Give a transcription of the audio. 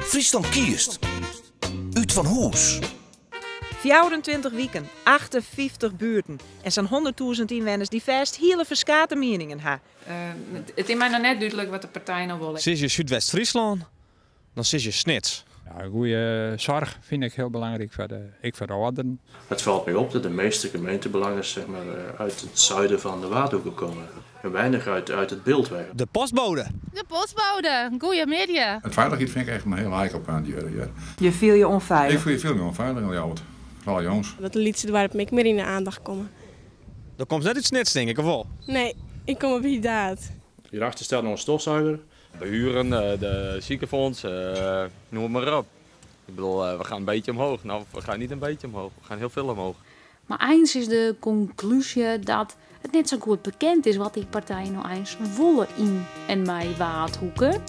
Friesland kiest. Uit van Hoes. 24 weken, 58 buurten en zo'n 100.000 inwoners die vast hele verschillende meningen hebben. Het is mij nog net duidelijk wat de partij nou wil. Zit je Zuidwest-Friesland, dan zit je Snits. Ja, goede zorg vind ik heel belangrijk voor de ouderen. Het valt mij op dat de meeste gemeentebelangen uit het zuiden van de Waardhoeken komen. En weinig uit het Beeldweg. De postbode. De postbode, goeie media. Het veiligheid vind ik echt een heel heikel punt. Je voel je onveilig. Ik voel je veel meer onveilig dan jou. Vooral jongens. Dat de liedjes waar ik meer in de aandacht komen. Dan komt net iets Snits, denk ik, of wel? Nee, ik kom op inderdaad. Hierachter staat nog een stofzuiger. De huren, de ziekenfonds, noem maar op. Ik bedoel, we gaan een beetje omhoog. Nou, we gaan niet een beetje omhoog, we gaan heel veel omhoog. Maar eens is de conclusie dat het net zo goed bekend is wat die partijen nou eens willen in en mij Waardhoeken.